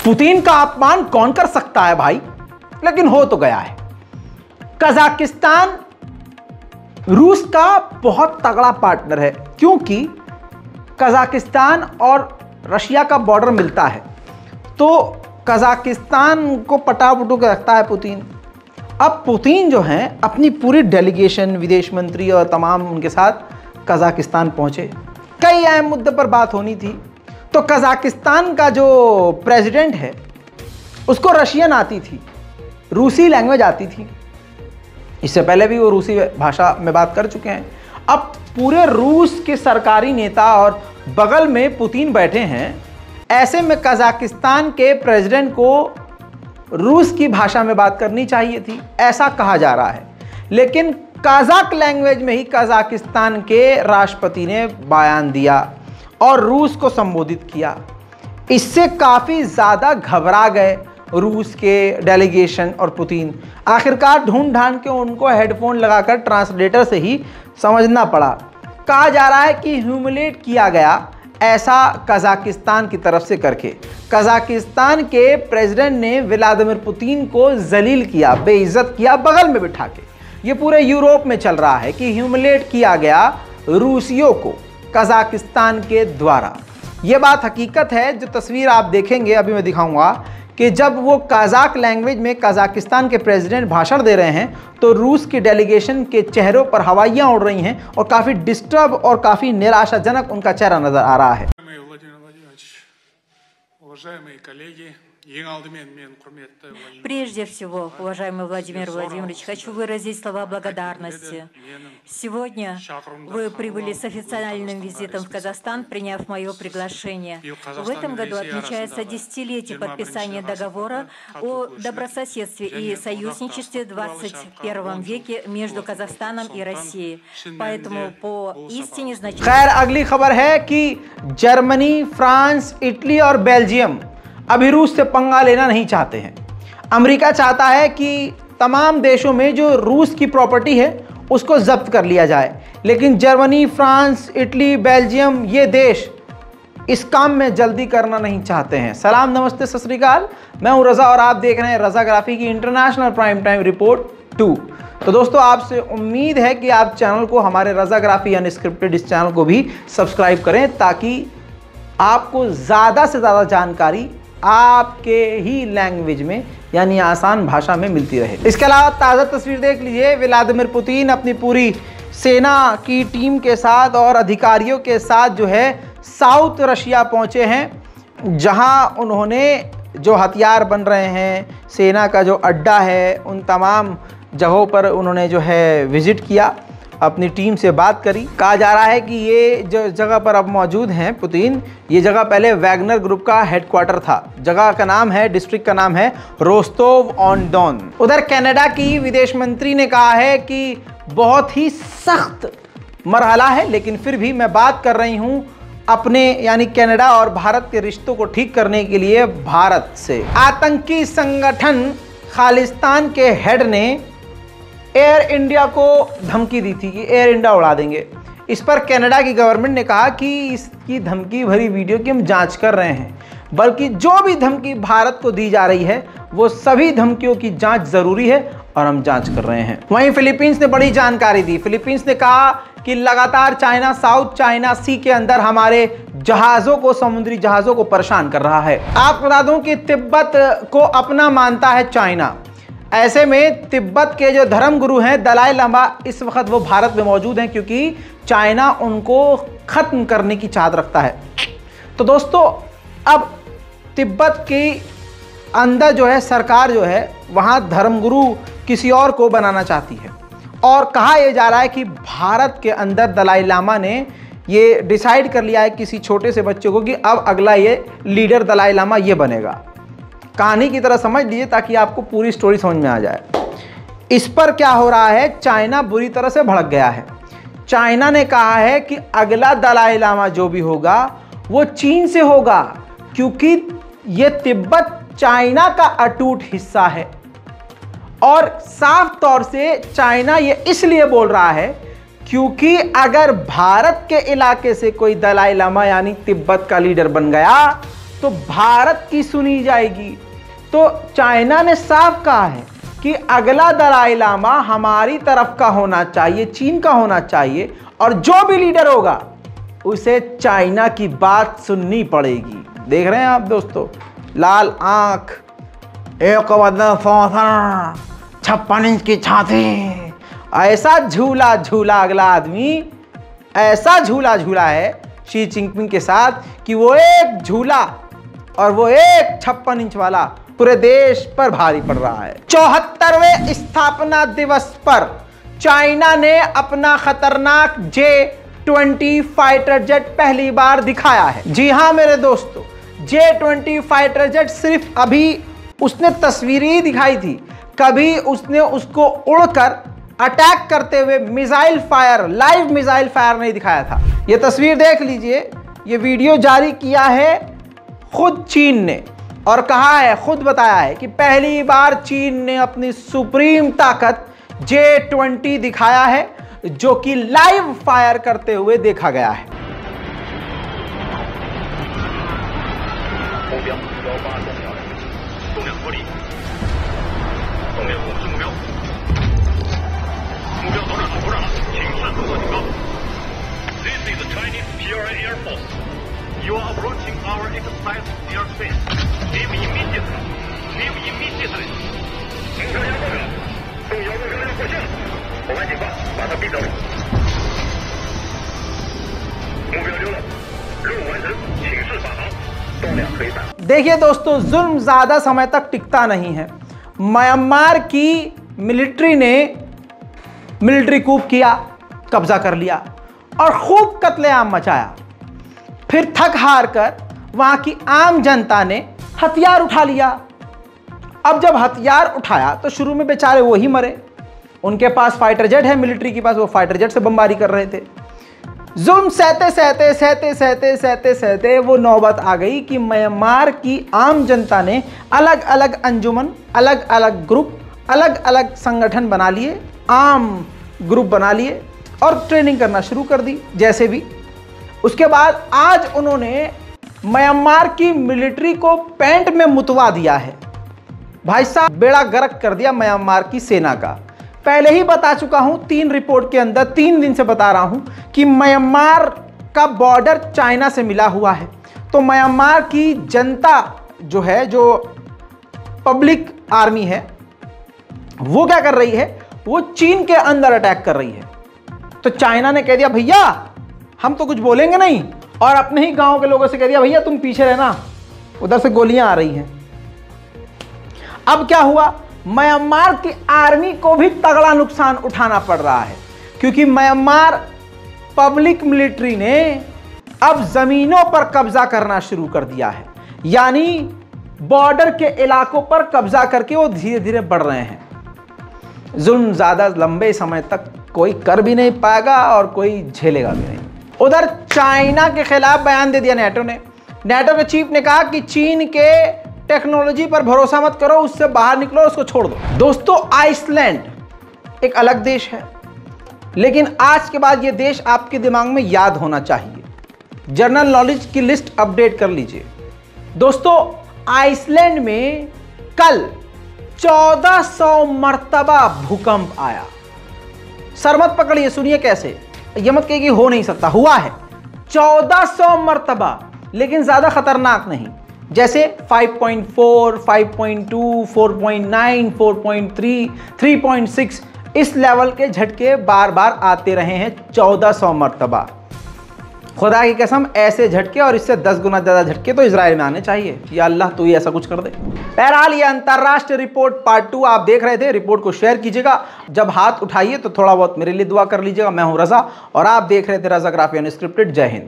Putin का अपमान कौन कर सकता है भाई, लेकिन हो तो गया है। कजाकिस्तान रूस का बहुत तगड़ा पार्टनर है, क्योंकि कजाकिस्तान और रशिया का बॉर्डर मिलता है, तो कजाकिस्तान को पटापटू के रखता है पुतिन। अब पुतिन जो हैं अपनी पूरी डेलीगेशन, विदेश मंत्री और तमाम उनके साथ कजाकिस्तान पहुंचे। कई अहम मुद्दे पर बात होनी थी। तो कजाकिस्तान का जो प्रेसिडेंट है उसको रशियन आती थी, रूसी लैंग्वेज आती थी। इससे पहले भी वो रूसी भाषा में बात कर चुके हैं। अब पूरे रूस के सरकारी नेता और बगल में पुतिन बैठे हैं, ऐसे में कजाकिस्तान के प्रेसिडेंट को रूस की भाषा में बात करनी चाहिए थी, ऐसा कहा जा रहा है। लेकिन कजाक लैंग्वेज में ही कजाकिस्तान के राष्ट्रपति ने बयान दिया और रूस को संबोधित किया। इससे काफ़ी ज़्यादा घबरा गए रूस के डेलीगेशन और पुतिन। आखिरकार ढूंढ ढांड के उनको हेडफोन लगाकर ट्रांसलेटर से ही समझना पड़ा। कहा जा रहा है कि ह्यूमिलेट किया गया, ऐसा कजाकिस्तान की तरफ से करके। कजाकिस्तान के प्रेसिडेंट ने व्लादिमीर पुतिन को जलील किया, बेइज्जत किया बगल में बिठा के। ये पूरे यूरोप में चल रहा है कि ह्यूमिलेट किया गया रूसियों को कजाकिस्तान के द्वारा। ये बात हकीकत है। जो तस्वीर आप देखेंगे अभी मैं दिखाऊंगा कि जब वो कजाक लैंग्वेज में कजाकिस्तान के प्रेसिडेंट भाषण दे रहे हैं तो रूस की डेलीगेशन के चेहरों पर हवाइयाँ उड़ रही हैं और काफ़ी डिस्टर्ब और काफ़ी निराशाजनक उनका चेहरा नज़र आ रहा है। Прежде всего, уважаемый Владимир Владимирович, хочу выразить слова благодарности. Сегодня вы прибыли с официальным визитом в Казахстан, приняв мое приглашение. В этом году отмечается десятилетие подписания договора о добрососедстве и союзничестве в 21 веке между Казахстаном и Россией. Поэтому поистине значительно... खैर, अगली खबर है कि जर्मनी, फ्रांस, इटली और बेल्जियम अभी रूस से पंगा लेना नहीं चाहते हैं। अमेरिका चाहता है कि तमाम देशों में जो रूस की प्रॉपर्टी है उसको जब्त कर लिया जाए, लेकिन जर्मनी, फ्रांस, इटली, बेल्जियम ये देश इस काम में जल्दी करना नहीं चाहते हैं। सलाम, नमस्ते, सत श्री अकाल। मैं हूं रज़ा और आप देख रहे हैं रज़ाग्राफी की इंटरनेशनल प्राइम टाइम रिपोर्ट 2। तो दोस्तों, आपसे उम्मीद है कि आप चैनल को, हमारे रज़ाग्राफी अनस्क्रिप्टेड इस चैनल को भी सब्सक्राइब करें, ताकि आपको ज़्यादा से ज़्यादा जानकारी आपके ही लैंग्वेज में यानी आसान भाषा में मिलती रहे। इसके अलावा ताज़ा तस्वीर देख लीजिए। व्लादिमीर पुतिन अपनी पूरी सेना की टीम के साथ और अधिकारियों के साथ जो है साउथ रशिया पहुंचे हैं, जहां उन्होंने जो हथियार बन रहे हैं, सेना का जो अड्डा है, उन तमाम जगहों पर उन्होंने जो है विज़िट किया, अपनी टीम से बात करी। कहा जा रहा है कि ये जो जगह पर अब मौजूद हैं पुतिन, ये जगह पहले वैगनर ग्रुप का हेडक्वार्टर था। जगह का नाम है, डिस्ट्रिक्ट का नाम है रोस्टोव ऑन डॉन। उधर कनाडा की विदेश मंत्री ने कहा है कि बहुत ही सख्त मरहला है, लेकिन फिर भी मैं बात कर रही हूँ अपने यानी कनाडा और भारत के रिश्तों को ठीक करने के लिए भारत से। आतंकी संगठन खालिस्तान के हेड ने एयर इंडिया को धमकी दी थी कि एयर इंडिया उड़ा देंगे। इस पर कनाडा की गवर्नमेंट ने कहा कि इसकी धमकी भरी वीडियो की हम जांच कर रहे हैं, बल्कि जो भी धमकी भारत को दी जा रही है वो सभी धमकियों की जांच ज़रूरी है और हम जांच कर रहे हैं। वहीं फिलीपींस ने बड़ी जानकारी दी। फिलीपींस ने कहा कि लगातार चाइना साउथ चाइना सी के अंदर हमारे जहाज़ों को, समुद्री जहाज़ों को परेशान कर रहा है। आपको बता दूं कि तिब्बत को अपना मानता है चाइना। ऐसे में तिब्बत के जो धर्म गुरु हैं दलाई लामा, इस वक्त वो भारत में मौजूद हैं, क्योंकि चाइना उनको ख़त्म करने की चाहत रखता है। तो दोस्तों, अब तिब्बत के अंदर जो है सरकार जो है वहाँ धर्मगुरु किसी और को बनाना चाहती है, और कहा यह जा रहा है कि भारत के अंदर दलाई लामा ने ये डिसाइड कर लिया है किसी छोटे से बच्चे को कि अब अगला ये लीडर दलाई लामा ये बनेगा। कहानी की तरह समझ लीजिए ताकि आपको पूरी स्टोरी समझ में आ जाए। इस पर क्या हो रहा है, चाइना बुरी तरह से भड़क गया है। चाइना ने कहा है कि अगला दलाई लामा जो भी होगा वो चीन से होगा, क्योंकि ये तिब्बत चाइना का अटूट हिस्सा है। और साफ तौर से चाइना ये इसलिए बोल रहा है क्योंकि अगर भारत के इलाके से कोई दलाई लामा यानी तिब्बत का लीडर बन गया तो भारत की सुनी जाएगी। तो चाइना ने साफ कहा है कि अगला दलाई लामा हमारी तरफ का होना चाहिए, चीन का होना चाहिए, और जो भी लीडर होगा उसे चाइना की बात सुननी पड़ेगी। देख रहे हैं आप दोस्तों, लाल आंख, 56 इंच की छाती, ऐसा झूला झूला अगला आदमी, ऐसा झूला झूला है शी जिनपिंग के साथ कि वो एक झूला और वो एक 56 इंच वाला पूरे देश पर भारी पड़ रहा है। 74वें स्थापना दिवस पर चाइना ने अपना खतरनाक J-20 फाइटर जेट पहली बार दिखाया है। जी हां मेरे दोस्तों, J-20 फाइटर जेट सिर्फ अभी उसने तस्वीरें ही दिखाई थी, कभी उसने उसको उड़कर अटैक करते हुए missile fire, live missile fire नहीं दिखाया था। यह तस्वीर देख लीजिए, यह वीडियो जारी किया है खुद चीन ने और कहा है, खुद बताया है कि पहली बार चीन ने अपनी सुप्रीम ताकत J-20 दिखाया है, जो कि लाइव फायर करते हुए देखा गया है। You are approaching our exercise airspace. Leave immediately. Leave immediately. 目标压过者，动摇目标要过线。保安警报，把他逼走。目标溜了，任务完成，请示返航。动量可以返航。 देखिए दोस्तों, जुल्म ज्यादा समय तक टिकता नहीं है। म्यांमार की मिलिट्री ने मिलिट्री कूप किया, कब्जा कर लिया और खूब कत्लेआम मचाया। फिर थक हार कर वहां की आम जनता ने हथियार उठा लिया। अब जब हथियार उठाया तो शुरू में बेचारे वो ही मरे। उनके पास फाइटर जेट है, मिलिट्री के पास, वो फाइटर जेट से बमबारी कर रहे थे। जुल्म सहते सहते सहते सहते सहते सहते वो नौबत आ गई कि म्यांमार की आम जनता ने अलग अलग अंजुमन, अलग अलग ग्रुप, अलग अलग संगठन बना लिए, आम ग्रुप बना लिए और ट्रेनिंग करना शुरू कर दी जैसे भी। उसके बाद आज उन्होंने म्यांमार की मिलिट्री को पैंट में मुतवा दिया है। भाई साहब, बेड़ा गर्क कर दिया म्यांमार की सेना का। पहले ही बता चुका हूं 3 रिपोर्ट के अंदर, 3 दिन से बता रहा हूं कि म्यांमार का बॉर्डर चाइना से मिला हुआ है। तो म्यांमार की जनता जो है, जो पब्लिक आर्मी है, वो क्या कर रही है, वो चीन के अंदर अटैक कर रही है। तो चाइना ने कह दिया भैया हम तो कुछ बोलेंगे नहीं, और अपने ही गांव के लोगों से कह दिया भैया तुम पीछे रहना, उधर से गोलियां आ रही हैं। अब क्या हुआ, म्यांमार की आर्मी को भी तगड़ा नुकसान उठाना पड़ रहा है, क्योंकि म्यांमार पब्लिक मिलिट्री ने अब जमीनों पर कब्जा करना शुरू कर दिया है। यानी बॉर्डर के इलाकों पर कब्जा करके वो धीरे धीरे बढ़ रहे हैं। जुल्म ज्यादा लंबे समय तक कोई कर भी नहीं पाएगा और कोई झेलेगा भी नहीं। उधर चाइना के खिलाफ बयान दे दिया नेटो ने। नेटो के चीफ ने कहा कि चीन के टेक्नोलॉजी पर भरोसा मत करो, उससे बाहर निकलो, उसको छोड़ दो। दोस्तों, आइसलैंड एक अलग देश है, लेकिन आज के बाद यह देश आपके दिमाग में याद होना चाहिए। जनरल नॉलेज की लिस्ट अपडेट कर लीजिए। दोस्तों, आइसलैंड में कल 1400 मर्तबा भूकंप आया। सर मत पकड़िए, सुनिए कैसे, यह मत कहिए कि हो नहीं सकता, हुआ है 1400 मर्तबा, लेकिन ज्यादा खतरनाक नहीं। जैसे 5.4, 5.2, 4.9, 4.3, 3.6 इस लेवल के झटके बार बार आते रहे हैं 1400 मर्तबा। खुदा की कसम, ऐसे झटके और इससे 10 गुना ज्यादा झटके तो इजराइल में आने चाहिए। या अल्लाह तू ही ऐसा कुछ कर दे। बहरहाल ये अंतरराष्ट्रीय रिपोर्ट पार्ट 2 आप देख रहे थे। रिपोर्ट को शेयर कीजिएगा, जब हाथ उठाइए तो थोड़ा बहुत मेरे लिए दुआ कर लीजिएगा। मैं हूं रजा और आप देख रहे थे रजाग्राफी अनस्क्रिप्टेड। जय हिंद।